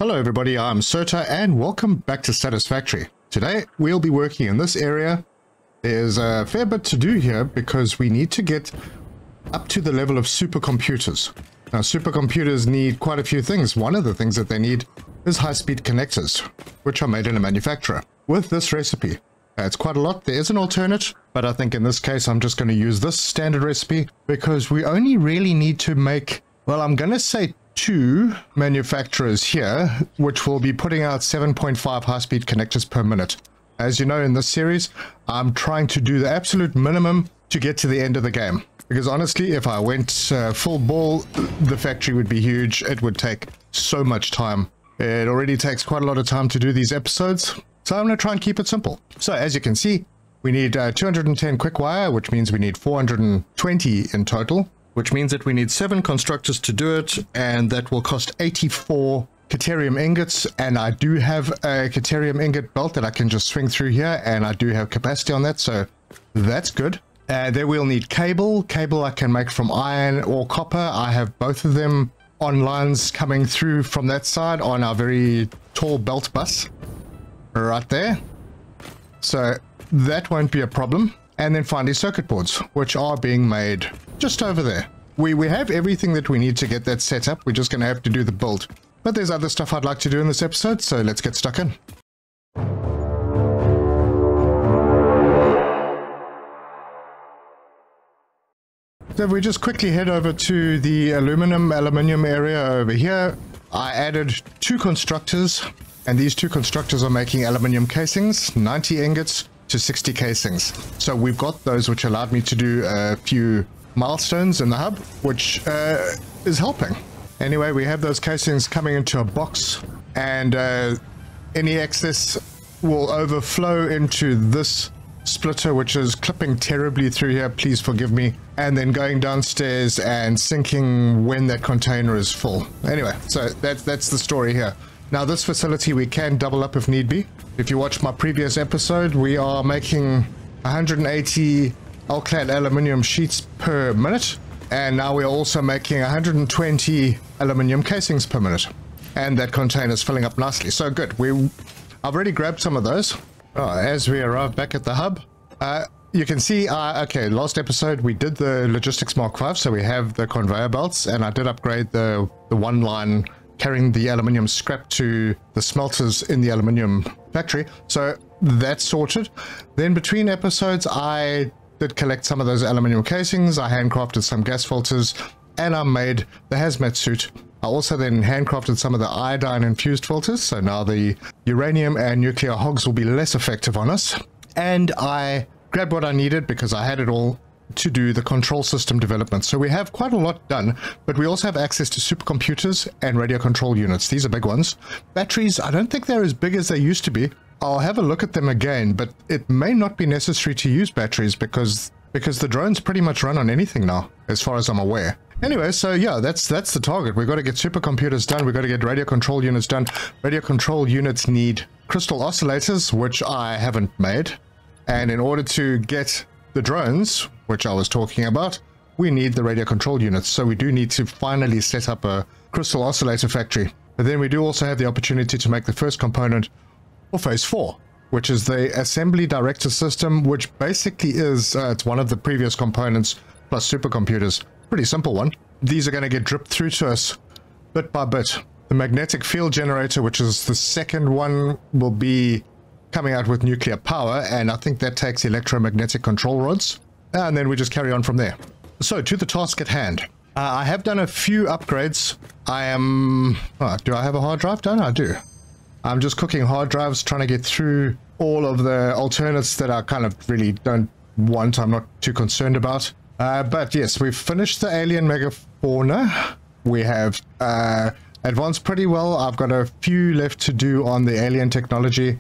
Hello everybody, I'm Serta and welcome back to Satisfactory. Today we'll be working in this area. There's a fair bit to do here because we need to get up to the level of supercomputers. Now supercomputers need quite a few things. One of the things that they need is high-speed connectors, which are made in a manufacturer. With this recipe, it's quite a lot. There is an alternate, but I think in this case I'm just going to use this standard recipe because we only really need to make, well, I'm going to say two manufacturers here, which will be putting out 7.5 high-speed connectors per minute. As you know, in this series, I'm trying to do the absolute minimum to get to the end of the game. Because honestly, if I went full ball, the factory would be huge. It would take so much time. It already takes quite a lot of time to do these episodes, so I'm going to try and keep it simple. So as you can see, we need 210 quick wire, which means we need 420 in total, which means that we need 7 constructors to do it, and that will cost 84 Caterium ingots. And I do have a Caterium ingot belt that I can just swing through here, and I do have capacity on that, so that's good. Then we'll need cable. Cable I can make from iron or copper. I have both of them on lines coming through from that side on our very tall belt bus right there, so that won't be a problem. And then finally circuit boards, which are being made just over there. We have everything that we need to get that set up. We're just going to have to do the build. But there's other stuff I'd like to do in this episode, so let's get stuck in. So if we just quickly head over to the aluminium area over here, I added 2 constructors, and these 2 constructors are making aluminium casings, 90 ingots to 60 casings. So we've got those, which allowed me to do a few milestones in the hub, which is helping. Anyway, we have those casings coming into a box, and any excess will overflow into this splitter, which is clipping terribly through here, please forgive me, and then going downstairs and sinking when that container is full. Anyway, so that's the story here. Now this facility we can double up if need be. If you watch my previous episode, we are making 180 Alclad aluminium sheets per minute, and now we're also making 120 aluminium casings per minute, and that container is filling up nicely. So good. I've already grabbed some of those. As we arrive back at the hub, you can see, okay, last episode we did the Logistics Mark V, so we have the conveyor belts, and I did upgrade the one line carrying the aluminium scrap to the smelters in the aluminium factory, so that's sorted. Then between episodes I did collect some of those aluminium casings, I handcrafted some gas filters, and I made the hazmat suit. I also then handcrafted some of the iodine infused filters, so now the uranium and nuclear hogs will be less effective on us. And I grabbed what I needed because I had it all to do the control system development. So we have quite a lot done, but we also have access to supercomputers and radio control units. These are big ones. Batteries, I don't think they're as big as they used to be. I'll have a look at them again, but it may not be necessary to use batteries because the drones pretty much run on anything now, as far as I'm aware. Anyway, so yeah, that's the target. We've got to get supercomputers done. We've got to get radio control units done. Radio control units need crystal oscillators, which I haven't made. And in order to get the drones, which I was talking about, we need the radio control units. So we do need to finally set up a crystal oscillator factory. But then we do also have the opportunity to make the first component for phase 4, which is the assembly director system, which basically is, it's one of the previous components plus supercomputers. Pretty simple one. These are going to get dripped through to us bit by bit. The magnetic field generator, which is the second one, will be coming out with nuclear power, and I think that takes electromagnetic control rods, and then we just carry on from there. So to the task at hand. I have done a few upgrades. Do I have a hard drive done? I do. I'm just cooking hard drives, trying to get through all of the alternates that I kind of really don't want, I'm not too concerned about. But yes, we've finished the alien megafauna. We have advanced pretty well. I've got a few left to do on the alien technology.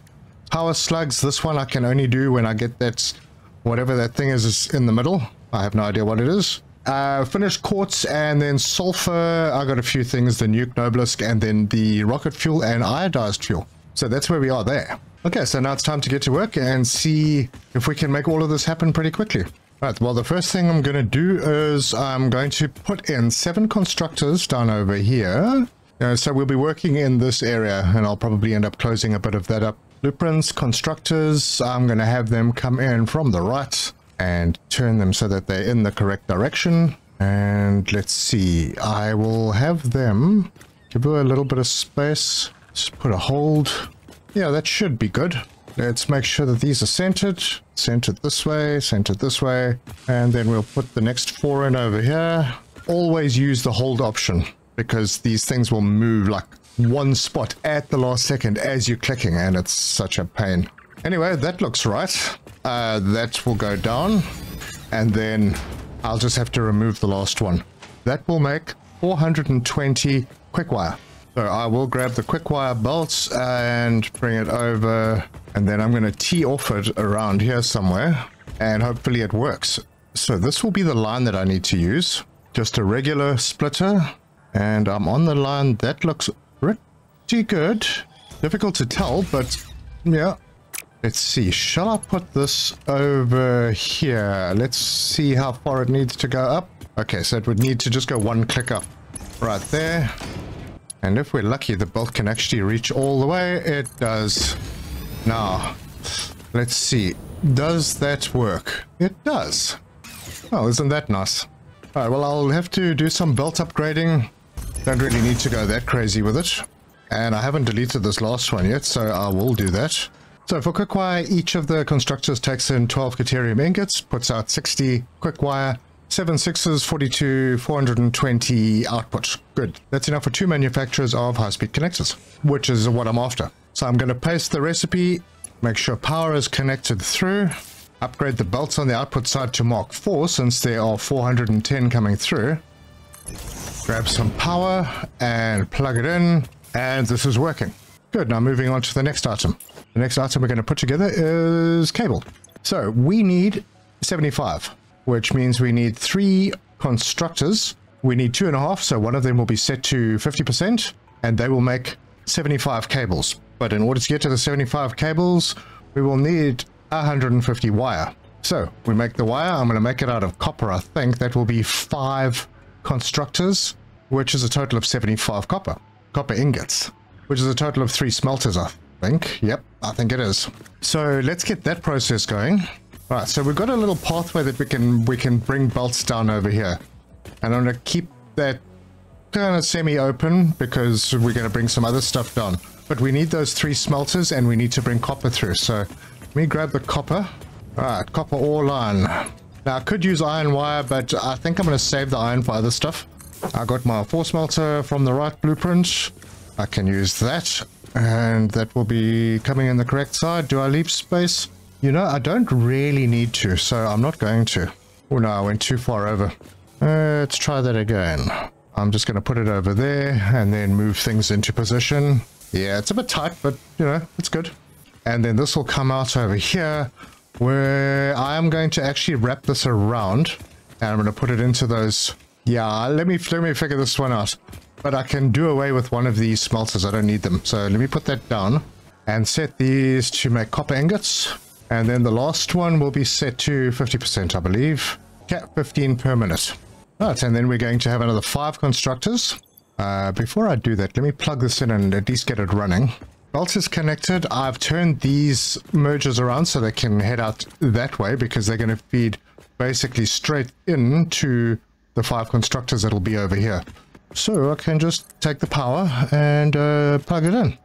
Power slugs, this one I can only do when I get that, whatever that thing is in the middle. I have no idea what it is. Finished quartz and then sulfur. I got a few things, the nuke noblisk and then the rocket fuel and iodized fuel. So that's where we are there. Okay, so now it's time to get to work and see if we can make all of this happen pretty quickly. Right, well, the first thing I'm going to do is I'm going to put in 7 constructors down over here. So we'll be working in this area, and I'll probably end up closing a bit of that up. Blueprints, constructors, I'm going to have them come in from the right and turn them so that they're in the correct direction. And let's see, I will have them give her a little bit of space. Just put a hold. Yeah, that should be good. Let's make sure that these are centered. Centered this way, and then we'll put the next 4 in over here. Always use the hold option, because these things will move like one spot at the last second as you're clicking, and it's such a pain. Anyway, that looks right. That will go down, and then I'll just have to remove the last one. That will make 420 quick wire. So I will grab the quick wire bolts and bring it over, and then I'm going to tee off it around here somewhere, and hopefully it works. So this will be the line that I need to use. Just a regular splitter, and I'm on the line. That looks pretty good. Difficult to tell, but yeah. Let's see, shall I put this over here? Let's see how far it needs to go up. Okay, so it would need to just go 1 click up right there. And if we're lucky, the bolt can actually reach all the way. It does. Now, let's see. Does that work? It does. Oh, isn't that nice? All right, well, I'll have to do some belt upgrading. Don't really need to go that crazy with it. And I haven't deleted this last one yet, so I will do that. So for quick wire, each of the constructors takes in 12 Caterium ingots, puts out 60 quick wire, 7 6s, 42, 420 output. Good. That's enough for 2 manufacturers of high-speed connectors, which is what I'm after. So I'm going to paste the recipe, make sure power is connected through, upgrade the belts on the output side to Mark 4 since there are 410 coming through. Grab some power and plug it in, and this is working. Good. Now moving on to the next item. The next item we're going to put together is cable. So we need 75. Which means we need 3 constructors. We need 2.5, so one of them will be set to 50%, and they will make 75 cables. But in order to get to the 75 cables, we will need 150 wire. So we make the wire. I'm going to make it out of copper, I think. That will be 5 constructors, which is a total of 75 copper ingots, which is a total of 3 smelters, I think. Yep, I think it is. So let's get that process going. Right, so we've got a little pathway that we can bring belts down over here. And I'm going to keep that kind of semi-open because we're going to bring some other stuff down. But we need those 3 smelters, and we need to bring copper through. So let me grab the copper. Alright, copper ore line. Now I could use iron wire, but I think I'm going to save the iron for other stuff. I got my 4 smelter from the right blueprint. I can use that, and that will be coming in the correct side. Do I leave space? You know, I don't really need to, so I'm not going to. Oh no, I went too far over. Let's try that again. I'm just going to put it over there and then move things into position. Yeah, it's a bit tight, but you know, it's good. And then this will come out over here where I am going to actually wrap this around, and I'm going to put it into those. Yeah, let me figure this one out. But I can do away with one of these smelters. I don't need them. So let me put that down and set these to make copper ingots. And then the last one will be set to 50%, I believe. Cap 15 per minute. Right, and then we're going to have another 5 constructors. Before I do that, let me plug this in and at least get it running. Belt is connected. I've turned these mergers around so they can head out that way because they're going to feed basically straight into the 5 constructors that'll be over here. So I can just take the power and plug it in.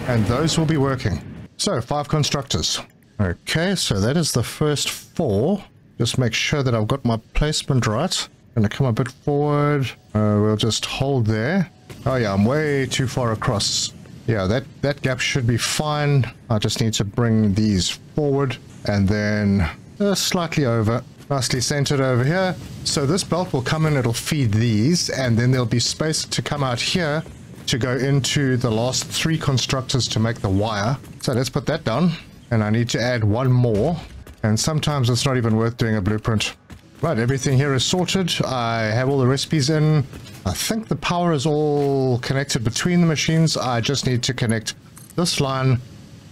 And those will be working. So 5 constructors. Okay, so that is the first 4. Just make sure that I've got my placement right. I'm going to come a bit forward. We'll just hold there. Oh yeah, I'm way too far across. Yeah, that gap should be fine. I just need to bring these forward and then slightly over. Nicely centered over here. So this belt will come in, it'll feed these, and then there'll be space to come out here to go into the last 3 constructors to make the wire. So let's put that down. And I need to add 1 more. And sometimes it's not even worth doing a blueprint. Right, everything here is sorted. I have all the recipes in. I think the power is all connected between the machines. I just need to connect this line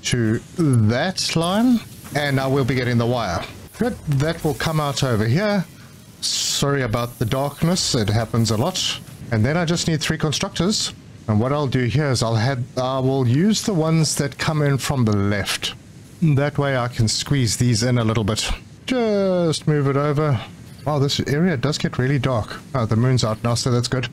to that line. And now we'll be getting the wire. Good, that will come out over here. Sorry about the darkness, it happens a lot. And then I just need 3 constructors. And what I'll do here is I will use the ones that come in from the left. That way I can squeeze these in a little bit. Just move it over. Wow, this area does get really dark. Oh, the moon's out now, so that's good.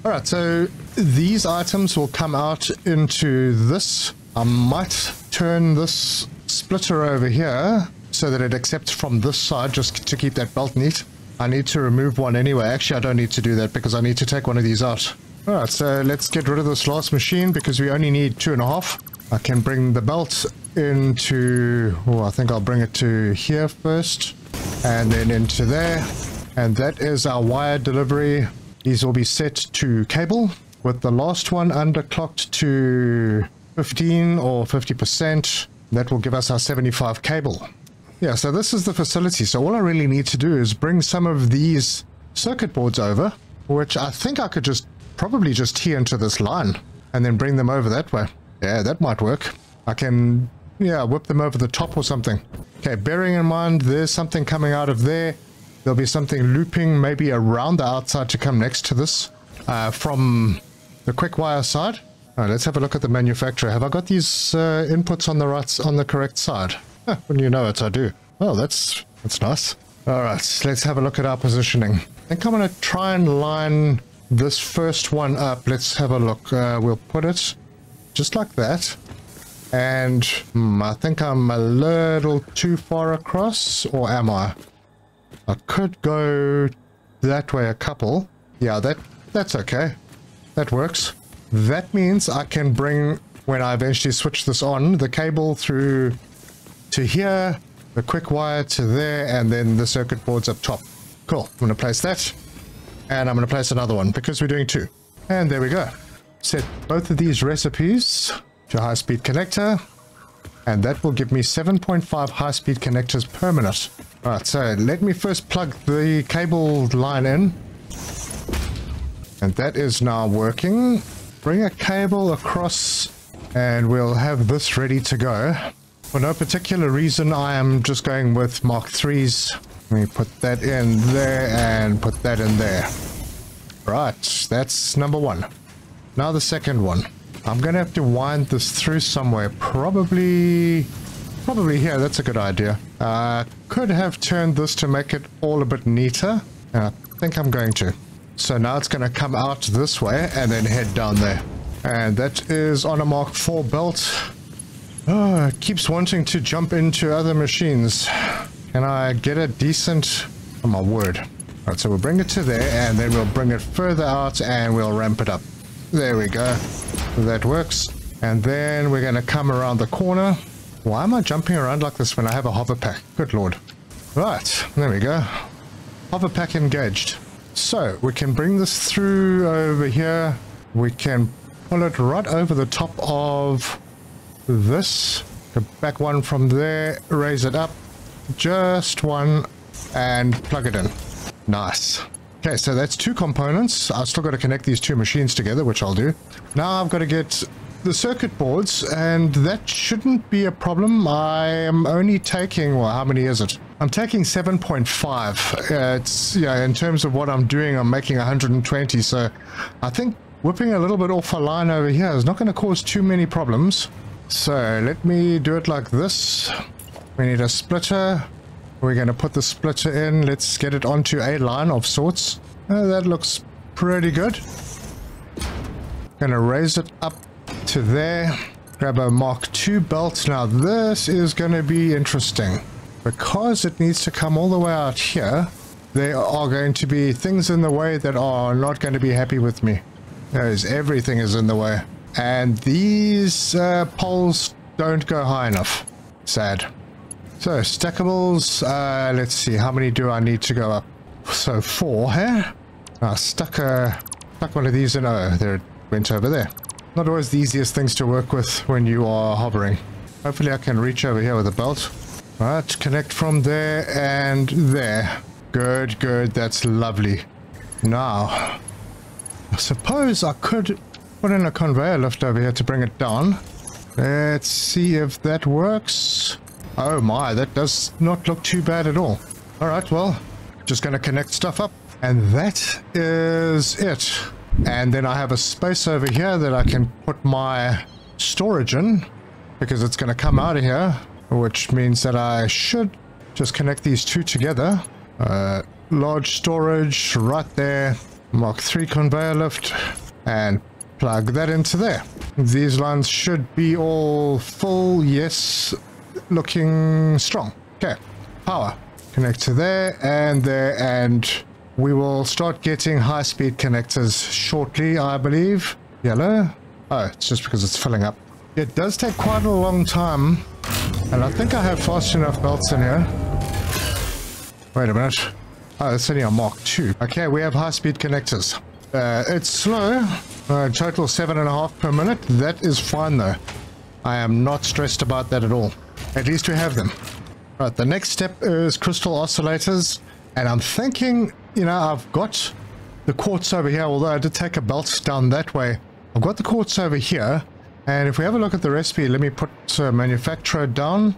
Alright, so these items will come out into this. I might turn this splitter over here so that it accepts from this side, just to keep that belt neat. I need to remove one anyway. Actually, I don't need to do that because I need to take one of these out. Alright, so let's get rid of this last machine because we only need 2.5. I can bring the belt into... oh, I think I'll bring it to here first. And then into there. And that is our wire delivery. These will be set to cable with the last one underclocked to 15 or 50%. That will give us our 75 cable. Yeah, so this is the facility. So all I really need to do is bring some of these circuit boards over, which I think I could probably just tee into this line and then bring them over that way. Yeah, that might work. I can, yeah, whip them over the top or something. Okay, bearing in mind there's something coming out of there. There'll be something looping maybe around the outside to come next to this from the quick wire side. All right, let's have a look at the manufacturer. Have I got these inputs on the correct side? Huh, when you know it, I do. Oh, that's nice. All right, let's have a look at our positioning. I think I'm going to try and line this first one up. Let's have a look. We'll put it just like that. And I think I'm a little too far across, or am I? I could go that way a couple. Yeah, that's okay. That works. That means I can bring, when I eventually switch this on, the cable through to here, the quick wire to there, and then the circuit boards up top. Cool. I'm going to place that. And I'm going to place another one because we're doing 2. And there we go. Set both of these recipes to high-speed connector. And that will give me 7.5 high-speed connectors per minute. Alright, so let me first plug the cable line in. And that is now working. Bring a cable across and we'll have this ready to go. For no particular reason, I am just going with Mark 3s. Let me put that in there and put that in there. Right, that's number 1. Now the second one. I'm going to have to wind this through somewhere. Probably here. That's a good idea. Could have turned this to make it all a bit neater. I think I'm going to. So now it's going to come out this way and then head down there. And that is on a Mark 4 belt. Oh, it keeps wanting to jump into other machines. Can I get a decent... oh my word. Alright, so we'll bring it to there and then we'll bring it further out and we'll ramp it up. There we go. That works. And then we're going to come around the corner. Why am I jumping around like this when I have a hover pack? Good lord. Right, there we go. Hover pack engaged. So we can bring this through over here. We can pull it right over the top of this. Go back one from there, raise it up. Just one and plug it in. Nice. Okay, so that's 2 components. I've still got to connect these 2 machines together, which I'll do. Now I've got to get the circuit boards, and that shouldn't be a problem. I am only taking, well, how many is it? I'm taking 7.5. It's, yeah, in terms of what I'm doing, I'm making 120. So I think whipping a little bit off a line over here is not going to cause too many problems. So let me do it like this. We need a splitter. We're going to put the splitter in. Let's get it onto a line of sorts. That looks pretty good. Going to raise it up to there. Grab a Mark II belt. Now this is going to be interesting. Because it needs to come all the way out here, there are going to be things in the way that are not going to be happy with me. Everything is in the way. And these poles don't go high enough. Sad. So, stackables, let's see, how many do I need to go up? So, 4, huh? I stuck one of these in, oh, there it went over there. Not always the easiest things to work with when you are hovering. Hopefully I can reach over here with a belt. Right, connect from there and there. Good, good, that's lovely. Now, I suppose I could put in a conveyor lift over here to bring it down. Let's see if that works. Oh my, that does not look too bad at all. Alright, well, just going to connect stuff up. And that is it. And then I have a space over here that I can put my storage in, because it's going to come out of here, which means that I should just connect these two together. Large storage right there, Mark 3 conveyor lift, and plug that into there. These lines should be all full, yes, looking strong. Okay, power, connect to there, and we will start getting high-speed connectors shortly, I believe. Yellow. Oh, it's just because it's filling up. It does take quite a long time, and I think I have fast enough belts in here. Wait a minute. Oh, it's only on Mark 2. Okay, we have high-speed connectors. It's slow. Total 7.5 per minute. That is fine, though. I am not stressed about that at all. At least we have them. Right, the next step is crystal oscillators, and I'm thinking, you know, I've got the quartz over here, although I did take a belt down that way. I've got the quartz over here, and if we have a look at the recipe, let me put manufacturer down.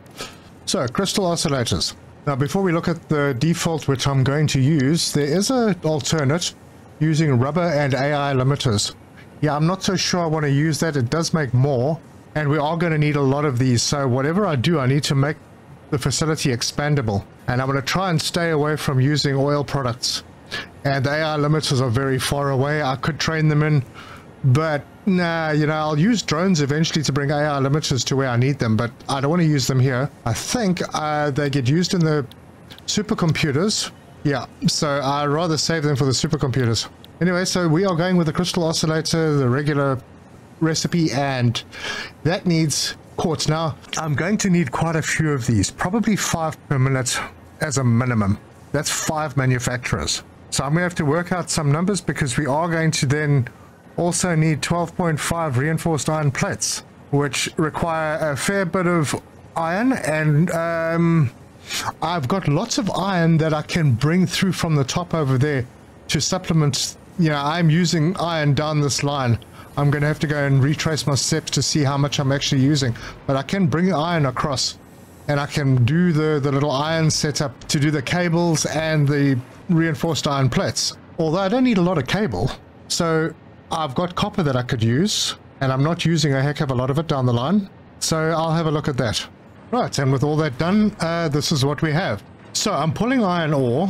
So, crystal oscillators. Now, before we look at the default, which I'm going to use, there is an alternate using rubber and AI limiters. Yeah, I'm not so sure I want to use that. It does make more, and we are going to need a lot of these. So whatever I do, I need to make the facility expandable, and I'm going to try and stay away from using oil products. And the AI limiters are very far away. I could train them in, but nah, you know, I'll use drones eventually to bring AI limiters to where I need them, but I don't want to use them here. I think they get used in the supercomputers. Yeah, so I'd rather save them for the supercomputers. Anyway, so we are going with the crystal oscillator, the regular recipe, and that needs quartz. Now, I'm going to need quite a few of these, probably 5 per minute as a minimum. That's 5 manufacturers. So I'm going to have to work out some numbers, because we are going to then also need 12.5 reinforced iron plates, which require a fair bit of iron, and I've got lots of iron that I can bring through from the top over there to supplement. You know, I'm using iron down this line. I'm going to have to go and retrace my steps to see how much I'm actually using, but I can bring iron across, and I can do the little iron setup to do the cables and the reinforced iron plates. Although I don't need a lot of cable, so I've got copper that I could use, and I'm not using a heck of a lot of it down the line, so I'll have a look at that. Right, and with all that done, this is what we have. So I'm pulling iron ore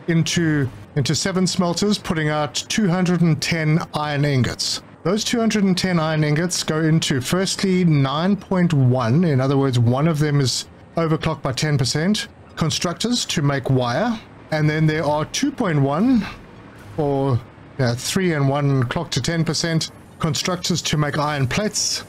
into 7 smelters, putting out 210 iron ingots. Those 210 iron ingots go into, firstly, 9.1, in other words, one of them is overclocked by 10%, constructors to make wire, and then there are 2.1, or 3 and 1 clocked to 10%, constructors to make iron plates.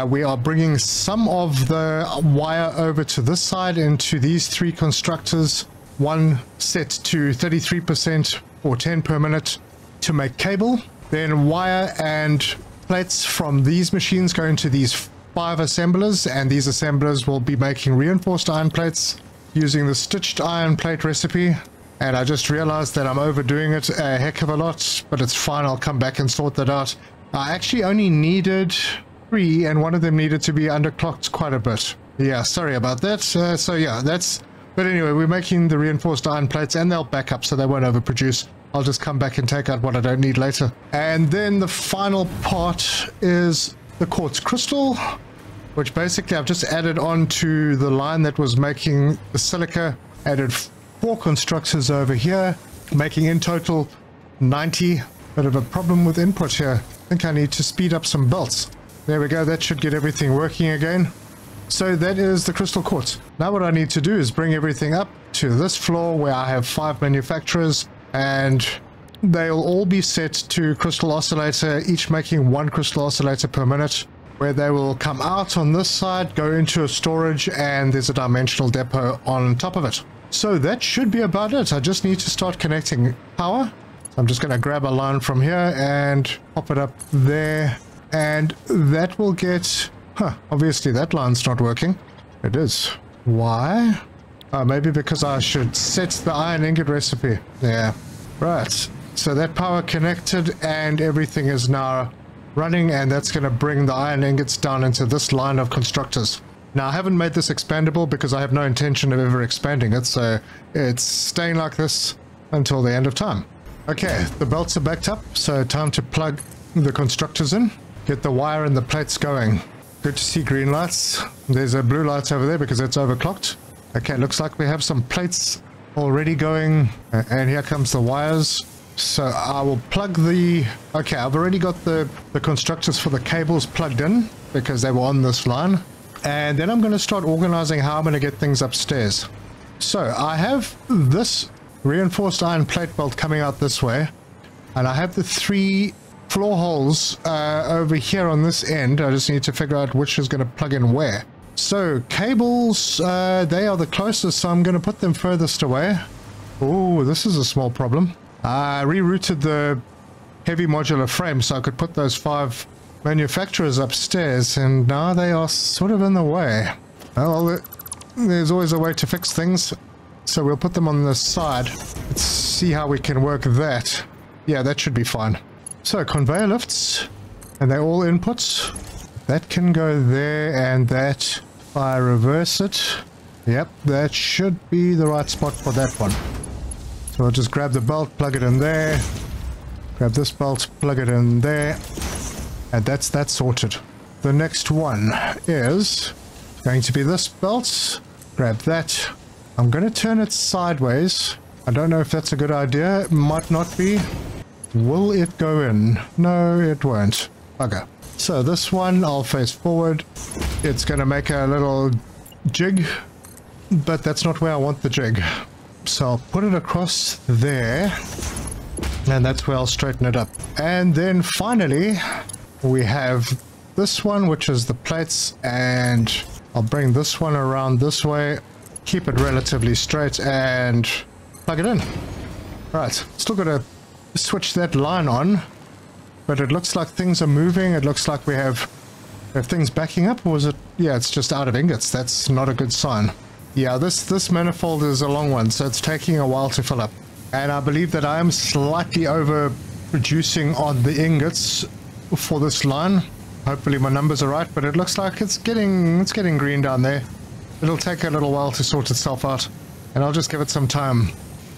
We are bringing some of the wire over to this side into these 3 constructors, one set to 33% or 10 per minute to make cable. Then wire and plates from these machines go into these 5 assemblers, and these assemblers will be making reinforced iron plates using the stitched iron plate recipe. And I just realized that I'm overdoing it a heck of a lot, but it's fine. I'll come back and sort that out. I actually only needed 3, and one of them needed to be underclocked quite a bit. Yeah, sorry about that. So yeah, that's... But anyway, we're making the reinforced iron plates, and they'll back up so they won't overproduce. I'll just come back and take out what I don't need later. And then the final part is the quartz crystal, which basically I've just added on to the line that was making the silica. Added 4 constructors over here, making in total 90. Bit of a problem with input here. I think I need to speed up some belts. There we go, that should get everything working again. So that is the crystal quartz. Now what I need to do is bring everything up to this floor where I have 5 manufacturers, and they'll all be set to crystal oscillator, each making 1 crystal oscillator per minute, where they will come out on this side, go into a storage, and there's a dimensional depot on top of it. So that should be about it. I just need to start connecting power. I'm just going to grab a line from here and pop it up there, and that will get... obviously that line's not working. It is. Why? Maybe because I should set the iron ingot recipe. Yeah. Right. So that power connected, and everything is now running, and that's going to bring the iron ingots down into this line of constructors. Now, I haven't made this expandable because I have no intention of ever expanding it, so it's staying like this until the end of time. Okay, the belts are backed up, so time to plug the constructors in. Get the wire and the plates going. Good to see green lights. There's a blue light over there because it's overclocked. Okay, looks like we have some plates already going, and here comes the wires. So I will plug the... Okay, I've already got the constructors for the cables plugged in because they were on this line. And then I'm going to start organizing how I'm going to get things upstairs. So I have this reinforced iron plate belt coming out this way, and I have the 3 floor holes over here on this end. I just need to figure out which is going to plug in where. So cables, they are the closest, so I'm going to put them furthest away. Oh, this is a small problem. I rerouted the heavy modular frame so I could put those 5 manufacturers upstairs, and now they are sort of in the way. Well, there's always a way to fix things, so we'll put them on this side. Let's see how we can work that. Yeah, that should be fine. So conveyor lifts, and they're all inputs. That can go there, and that, if I reverse it, yep, that should be the right spot for that one. So I'll just grab the belt, plug it in there, grab this belt, plug it in there, and that's that sorted. The next one is going to be this belt. Grab that. I'm going to turn it sideways. I don't know if that's a good idea. It might not be. Will it go in? No, it won't. Okay. So this one, I'll face forward. It's going to make a little jig, but that's not where I want the jig. So I'll put it across there, and that's where I'll straighten it up. And then finally, we have this one, which is the plates, and I'll bring this one around this way, keep it relatively straight, and plug it in. Right, still got to switch that line on, but it looks like things are moving. It looks like we have things backing up, or was it? Yeah, it's just out of ingots. That's not a good sign. Yeah, this manifold is a long one, so it's taking a while to fill up. And I believe that I am slightly over producing on the ingots for this line. Hopefully my numbers are right, but it looks like it's getting green down there. It'll take a little while to sort itself out, and I'll just give it some time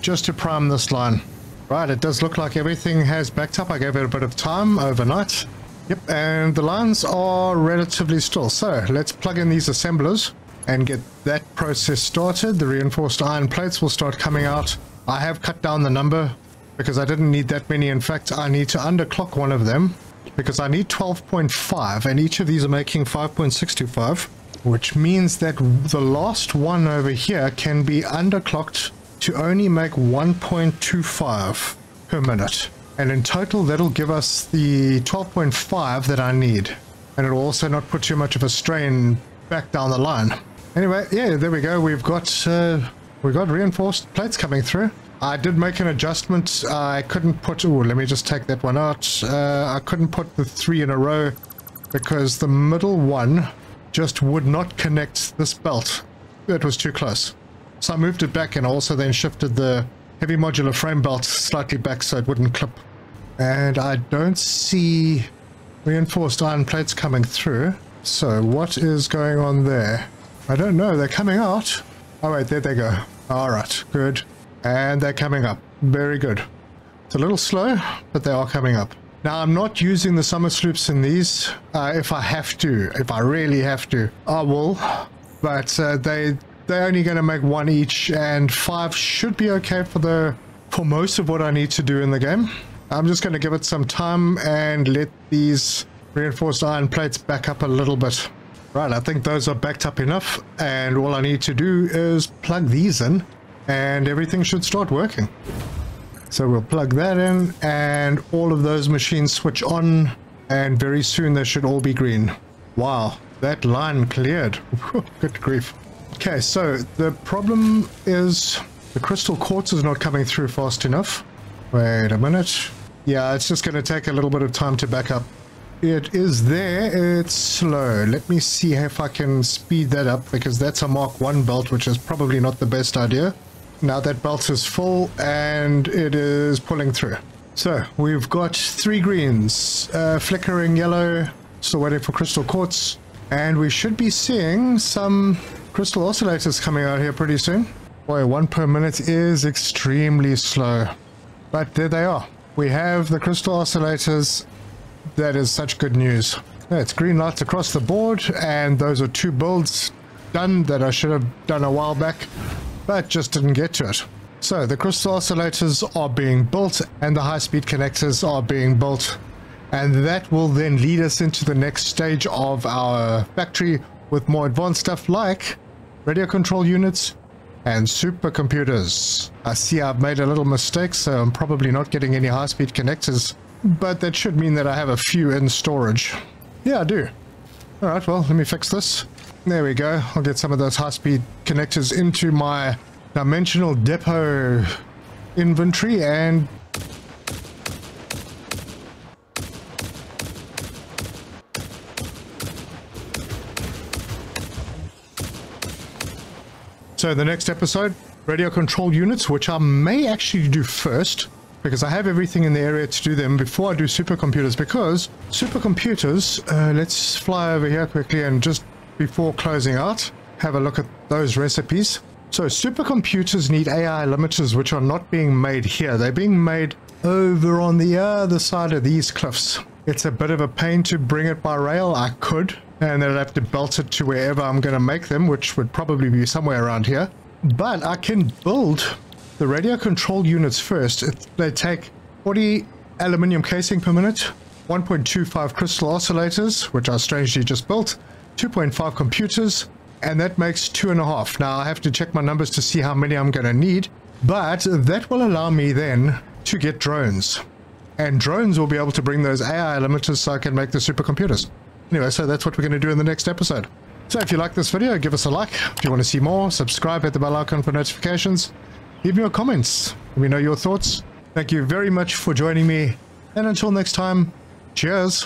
just to prime this line. Right, it does look like everything has backed up. I gave it a bit of time overnight. Yep, and the lines are relatively still. So let's plug in these assemblers and get that process started. The reinforced iron plates will start coming out. I have cut down the number because I didn't need that many. In fact, I need to underclock one of them because I need 12.5, and each of these are making 5.625, which means that the last one over here can be underclocked to only make 1.25 per minute. And in total, that'll give us the 12.5 that I need. And it'll also not put too much of a strain back down the line. Anyway, yeah, there we go. We've got reinforced plates coming through. I did make an adjustment. I couldn't put... Oh, let me just take that one out. I couldn't put the 3 in a row because the middle one just would not connect this belt. It was too close. So I moved it back, and also then shifted the heavy modular frame belt slightly back so it wouldn't clip. And I don't see reinforced iron plates coming through. So what is going on there? I don't know. They're coming out. Oh wait, there they go. All right, good. And they're coming up. Very good. It's a little slow, but they are coming up. Now, I'm not using the summer sloops in these. If I have to, if I really have to, I will. But they're only going to make 1 each, and 5 should be okay for most of what I need to do in the game. I'm just going to give it some time and let these reinforced iron plates back up a little bit. Right, I think those are backed up enough, and all I need to do is plug these in, and everything should start working. So we'll plug that in, and all of those machines switch on, and very soon they should all be green. Wow, that line cleared. Good grief. Okay, so the problem is the crystal quartz is not coming through fast enough. Wait a minute. Yeah, it's just going to take a little bit of time to back up. It is there. It's slow. Let me see if I can speed that up, because that's a Mark 1 belt, which is probably not the best idea. Now that belt is full and it is pulling through. So we've got 3 greens, flickering yellow, still waiting for crystal quartz, and we should be seeing some crystal oscillators coming out here pretty soon. Boy, 1 per minute is extremely slow. But there they are. We have the crystal oscillators. That is such good news. It's green lights across the board, and those are 2 builds done that I should have done a while back, but just didn't get to it. So the crystal oscillators are being built and the high-speed connectors are being built, and that will then lead us into the next stage of our factory with more advanced stuff like radio control units and supercomputers. I see I've made a little mistake, so I'm probably not getting any high-speed connectors, but that should mean that I have a few in storage. Yeah, I do. Alright, well, let me fix this. There we go. I'll get some of those high-speed connectors into my dimensional depot inventory, and so the next episode, radio control units, which I may actually do first, because I have everything in the area to do them before I do supercomputers, because supercomputers, let's fly over here quickly and just before closing out, have a look at those recipes. So supercomputers need AI limiters, which are not being made here. They're being made over on the other side of these cliffs. It's a bit of a pain to bring it by rail. I could, and then I'd have to belt it to wherever I'm going to make them, which would probably be somewhere around here. But I can build the radio control units first. They take 40 aluminium casing per minute, 1.25 crystal oscillators, which I strangely just built, 2.5 computers, and that makes 2.5. Now I have to check my numbers to see how many I'm going to need, but that will allow me then to get drones. And drones will be able to bring those AI limiters so I can make the supercomputers. Anyway, so that's what we're going to do in the next episode. So if you like this video, give us a like. If you want to see more, subscribe, hit the bell icon for notifications. Leave me your comments. Let me know your thoughts. Thank you very much for joining me. And until next time, cheers.